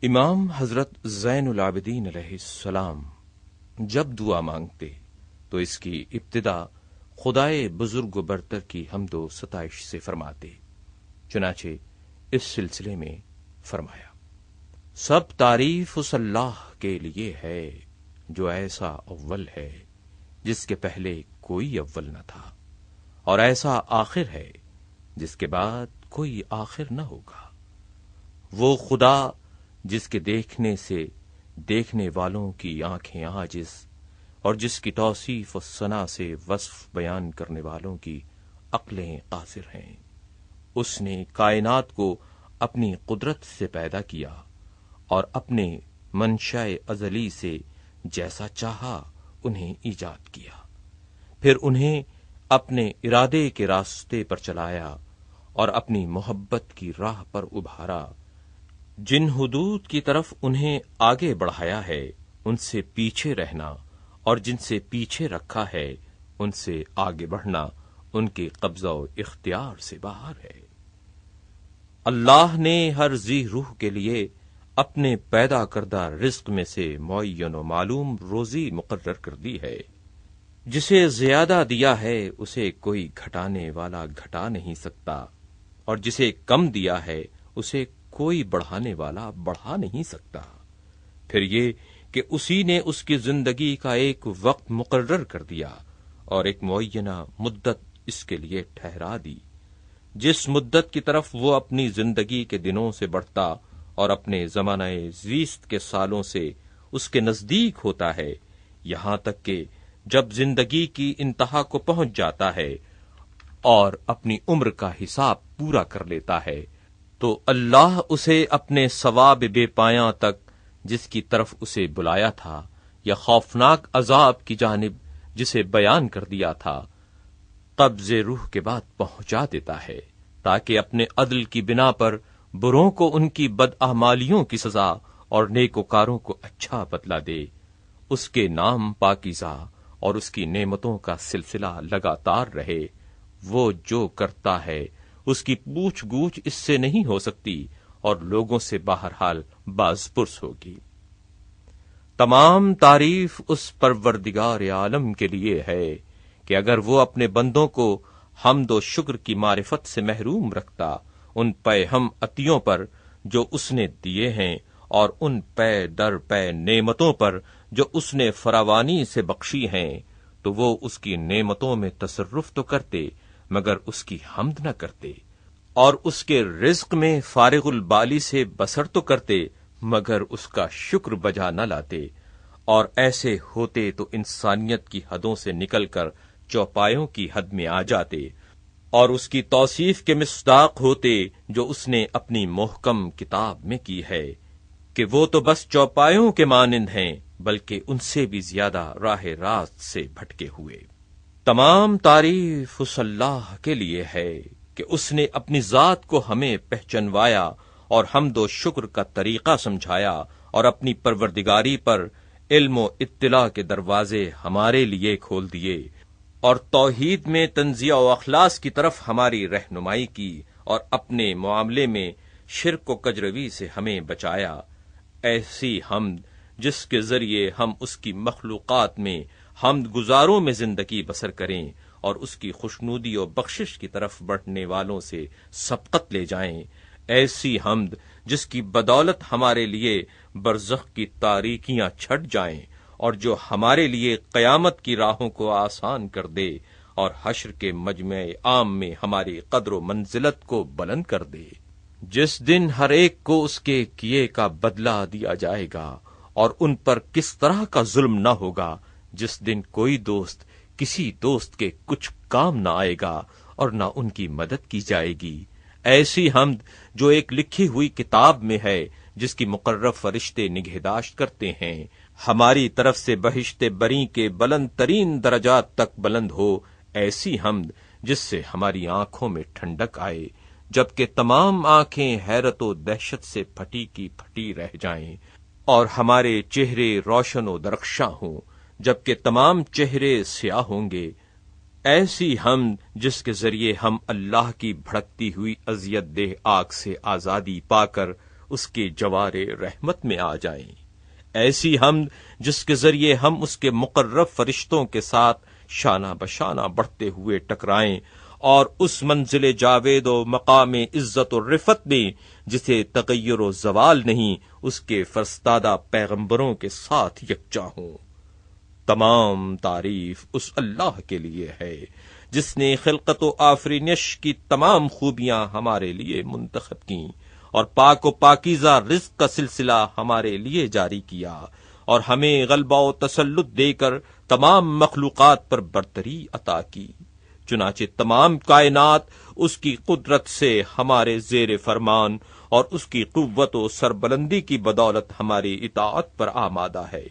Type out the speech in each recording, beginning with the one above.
امام حضرت زین العابدین علیہ السلام جب دعا مانگتے تو اس کی ابتدا خدائے بزرگ و برتر کی حمد و ستائش سے فرماتے، چنانچہ اس سلسلے میں فرمایا، سب تعریف اس اللہ کے لیے ہے جو ایسا اول ہے جس کے پہلے کوئی اول نہ تھا، اور ایسا آخر ہے جس کے بعد کوئی آخر نہ ہوگا۔ وہ خدا جس کے دیکھنے سے دیکھنے والوں کی آنکھیں عاجز اور جس کی توصیف و ثنا سے وصف بیان کرنے والوں کی عقلیں قاصر ہیں، اس نے کائنات کو اپنی قدرت سے پیدا کیا اور اپنے منشاء ازلی سے جیسا چاہا انہیں ایجاد کیا، پھر انہیں اپنے ارادے کے راستے پر چلایا اور اپنی محبت کی راہ پر ابھارا۔ جن حدود کی طرف انہیں آگے بڑھایا ہے ان سے پیچھے رہنا، اور جن سے پیچھے رکھا ہے ان سے آگے بڑھنا ان کے قبضہ و اختیار سے باہر ہے۔ اللہ نے ہر ذی روح کے لیے اپنے پیدا کردہ رزق میں سے معین و معلوم روزی مقرر کر دی ہے۔ جسے زیادہ دیا ہے اسے کوئی گھٹانے والا گھٹا نہیں سکتا، اور جسے کم دیا ہے اسے کوئی بڑھانے والا بڑھا نہیں سکتا۔ پھر یہ کہ اسی نے اس کی زندگی کا ایک وقت مقرر کر دیا اور ایک معینہ مدت اس کے لیے ٹھہرا دی، جس مدت کی طرف وہ اپنی زندگی کے دنوں سے بڑھتا اور اپنے زمانہ زیست کے سالوں سے اس کے نزدیک ہوتا ہے، یہاں تک کہ جب زندگی کی انتہا کو پہنچ جاتا ہے اور اپنی عمر کا حساب پورا کر لیتا ہے تو اللہ اسے اپنے ثواب بے پایاں تک جس کی طرف اسے بلایا تھا، یا خوفناک عذاب کی جانب جسے بیان کر دیا تھا، قبض روح کے بعد پہنچا دیتا ہے، تاکہ اپنے عدل کی بنا پر بروں کو ان کی بداعمالیوں کی سزا اور نیکوکاروں کو اچھا بدلہ دے۔ اس کے نام پاکیزہ اور اس کی نعمتوں کا سلسلہ لگاتار رہے۔ وہ جو کرتا ہے اس کی پوچھ گوچھ اس سے نہیں ہو سکتی اور لوگوں سے بہرحال باز پرس ہوگی۔ تمام تعریف اس پروردگار عالم کے لیے ہے کہ اگر وہ اپنے بندوں کو حمد و شکر کی معرفت سے محروم رکھتا، ان پے ہم عطیوں پر جو اس نے دیے ہیں اور ان پے در پے نعمتوں پر جو اس نے فراوانی سے بخشی ہیں، تو وہ اس کی نعمتوں میں تصرف تو کرتے مگر اس کی حمد نہ کرتے، اور اس کے رزق میں فارغ البالی سے بسر تو کرتے مگر اس کا شکر بجا نہ لاتے، اور ایسے ہوتے تو انسانیت کی حدوں سے نکل کر چوپایوں کی حد میں آ جاتے، اور اس کی توصیف کے مصداق ہوتے جو اس نے اپنی محکم کتاب میں کی ہے کہ وہ تو بس چوپایوں کے مانند ہیں بلکہ ان سے بھی زیادہ راہ راست سے بھٹکے ہوئے۔ تمام تعریف اس اللہ کے لیے ہے کہ اس نے اپنی ذات کو ہمیں پہچنوایا اور حمد و شکر کا طریقہ سمجھایا، اور اپنی پروردگاری پر علم و اطلاع کے دروازے ہمارے لیے کھول دیے، اور توحید میں تنزیہ و اخلاص کی طرف ہماری رہنمائی کی، اور اپنے معاملے میں شرک و کجروی سے ہمیں بچایا۔ ایسی حمد جس کے ذریعے ہم اس کی مخلوقات میں حمد گزاروں میں زندگی بسر کریں اور اس کی خوشنودی و بخشش کی طرف بڑھنے والوں سے سبقت لے جائیں۔ ایسی حمد جس کی بدولت ہمارے لیے برزخ کی تاریکیاں چھٹ جائیں، اور جو ہمارے لیے قیامت کی راہوں کو آسان کر دے اور حشر کے مجمع عام میں ہماری قدر و منزلت کو بلند کر دے، جس دن ہر ایک کو اس کے کیے کا بدلہ دیا جائے گا، اور ان پر کس طرح کا ظلم نہ ہوگا، جس دن کوئی دوست کسی دوست کے کچھ کام نہ آئے گا اور نہ ان کی مدد کی جائے گی۔ ایسی حمد جو ایک لکھی ہوئی کتاب میں ہے جس کی مقرر فرشتے نگہداشت کرتے ہیں، ہماری طرف سے بہشت بری کے بلند ترین درجات تک بلند ہو۔ ایسی حمد جس سے ہماری آنکھوں میں ٹھنڈک آئے جبکہ تمام آنکھیں حیرت و دہشت سے پھٹی کی پھٹی رہ جائیں، اور ہمارے چہرے روشن و درخشاں ہوں جبکہ تمام چہرے سیاہ ہوں گے۔ ایسی حمد جس کے ذریعے ہم اللہ کی بھڑکتی ہوئی اذیت دہ آگ سے آزادی پا کر اس کے جوارے رحمت میں آ جائیں۔ ایسی حمد جس کے ذریعے ہم اس کے مقرب فرشتوں کے ساتھ شانہ بشانہ بڑھتے ہوئے ٹکرائیں اور اس منزل جاوید و مقام عزت و رفت میں جسے تغیر و زوال نہیں، اس کے فرستادہ پیغمبروں کے ساتھ یکجا ہوں۔ تمام تعریف اس اللہ کے لیے ہے جس نے خلقت و آفرینش کی تمام خوبیاں ہمارے لیے منتخب کیں اور پاک و پاکیزہ رزق کا سلسلہ ہمارے لیے جاری کیا اور ہمیں غلبہ و تسلط دے کر تمام مخلوقات پر برتری عطا کی۔ چنانچہ تمام کائنات اس کی قدرت سے ہمارے زیر فرمان اور اس کی قوت و سربلندی کی بدولت ہماری اطاعت پر آمادہ ہے۔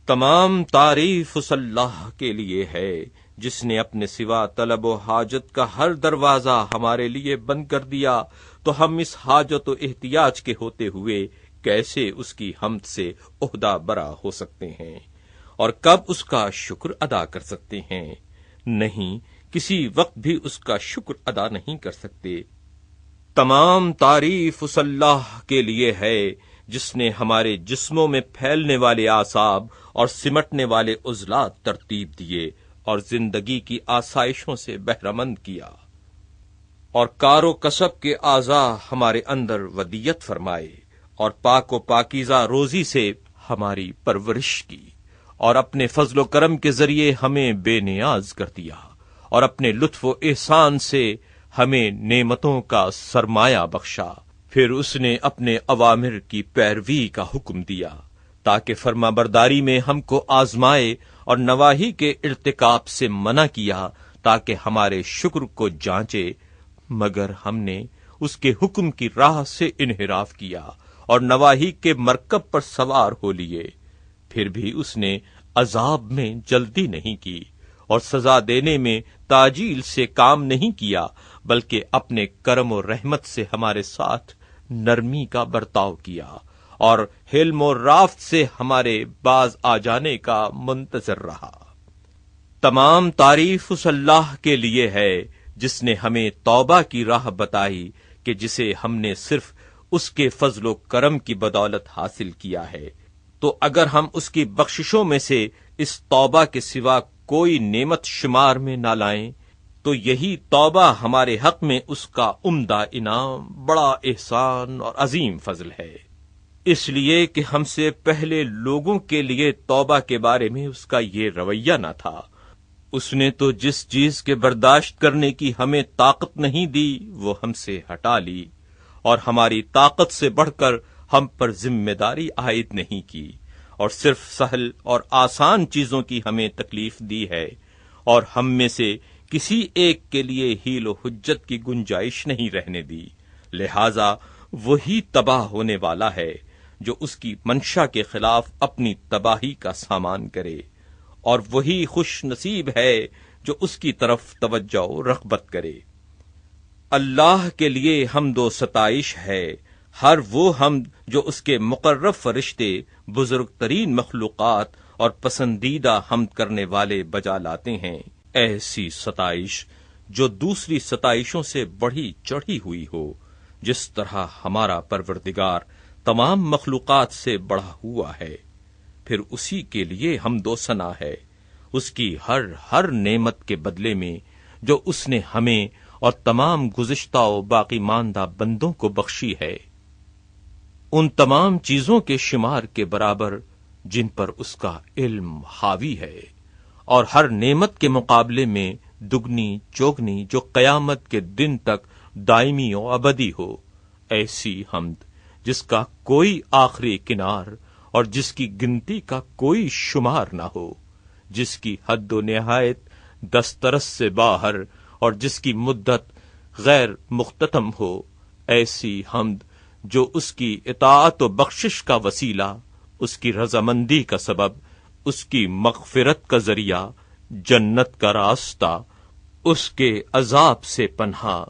تمام تعریف اس اللہ کے لیے ہے جس نے اپنے سوا طلب و حاجت کا ہر دروازہ ہمارے لیے بند کر دیا، تو ہم اس حاجت و احتیاج کے ہوتے ہوئے کیسے اس کی حمد سے عہدہ برا ہو سکتے ہیں اور کب اس کا شکر ادا کر سکتے ہیں؟ نہیں، کسی وقت بھی اس کا شکر ادا نہیں کر سکتے۔ تمام تعریف اس اللہ کے لیے ہے جس نے ہمارے جسموں میں پھیلنے والے اعصاب اور سمٹنے والے عضلات ترتیب دیے اور زندگی کی آسائشوں سے بہرمند کیا اور کار و کسب کے اعضاء ہمارے اندر ودیت فرمائے اور پاک و پاکیزہ روزی سے ہماری پرورش کی اور اپنے فضل و کرم کے ذریعے ہمیں بے نیاز کر دیا اور اپنے لطف و احسان سے ہمیں نعمتوں کا سرمایہ بخشا۔ پھر اس نے اپنے اوامر کی پیروی کا حکم دیا تاکہ فرما برداری میں ہم کو آزمائے اور نواہی کے ارتکاب سے منع کیا تاکہ ہمارے شکر کو جانچے، مگر ہم نے اس کے حکم کی راہ سے انحراف کیا اور نواہی کے مرکب پر سوار ہو لیے۔ پھر بھی اس نے عذاب میں جلدی نہیں کی اور سزا دینے میں تاجیل سے کام نہیں کیا، بلکہ اپنے کرم و رحمت سے ہمارے ساتھ نرمی کا برتاؤ کیا اور حلم و رافت سے ہمارے باز آ جانے کا منتظر رہا۔ تمام تعریف اس اللہ کے لیے ہے جس نے ہمیں توبہ کی راہ بتائی کہ جسے ہم نے صرف اس کے فضل و کرم کی بدولت حاصل کیا ہے، تو اگر ہم اس کی بخششوں میں سے اس توبہ کے سوا کوئی نعمت شمار میں نہ لائیں تو یہی توبہ ہمارے حق میں اس کا عمدہ انعام، بڑا احسان اور عظیم فضل ہے، اس لیے کہ ہم سے پہلے لوگوں کے لیے توبہ کے بارے میں اس کا یہ رویہ نہ تھا۔ اس نے تو جس چیز کے برداشت کرنے کی ہمیں طاقت نہیں دی وہ ہم سے ہٹا لی اور ہماری طاقت سے بڑھ کر ہم پر ذمہ داری عائد نہیں کی، اور صرف سہل اور آسان چیزوں کی ہمیں تکلیف دی ہے، اور ہم میں سے کسی ایک کے لیے حیل و حجت کی گنجائش نہیں رہنے دی۔ لہذا وہی تباہ ہونے والا ہے جو اس کی منشا کے خلاف اپنی تباہی کا سامان کرے، اور وہی خوش نصیب ہے جو اس کی طرف توجہ و رغبت کرے۔ اللہ کے لیے حمد و ستائش ہے، ہر وہ حمد جو اس کے مقرب فرشتے، بزرگ ترین مخلوقات اور پسندیدہ حمد کرنے والے بجا لاتے ہیں، ایسی ستائش جو دوسری ستائشوں سے بڑھی چڑھی ہوئی ہو، جس طرح ہمارا پروردگار تمام مخلوقات سے بڑھا ہوا ہے۔ پھر اسی کے لیے حمد و ثنا ہے، اس کی ہر نعمت کے بدلے میں جو اس نے ہمیں اور تمام گزشتہ و باقی ماندہ بندوں کو بخشی ہے، ان تمام چیزوں کے شمار کے برابر جن پر اس کا علم حاوی ہے، اور ہر نعمت کے مقابلے میں دگنی چوگنی جو قیامت کے دن تک دائمی و ابدی ہو۔ ایسی حمد جس کا کوئی آخری کنار اور جس کی گنتی کا کوئی شمار نہ ہو، جس کی حد و نہایت دسترس سے باہر اور جس کی مدت غیر مختتم ہو۔ ایسی حمد جو اس کی اطاعت و بخشش کا وسیلہ، اس کی رضامندی کا سبب، اس کی مغفرت کا ذریعہ، جنت کا راستہ، اس کے عذاب سے پناہ،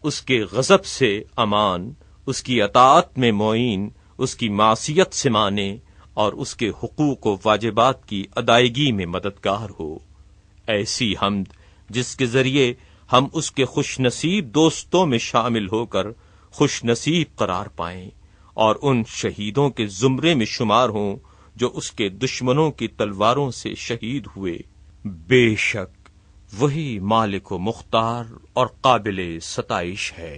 اس کے غضب سے امان، اس کی اطاعت میں معین، اس کی معصیت سے مانے اور اس کے حقوق و واجبات کی ادائیگی میں مددگار ہو۔ ایسی حمد جس کے ذریعے ہم اس کے خوش نصیب دوستوں میں شامل ہو کر خوش نصیب قرار پائیں اور ان شہیدوں کے زمرے میں شمار ہوں جو اس کے دشمنوں کی تلواروں سے شہید ہوئے۔ بے شک وہی مالک و مختار اور قابل ستائش ہے۔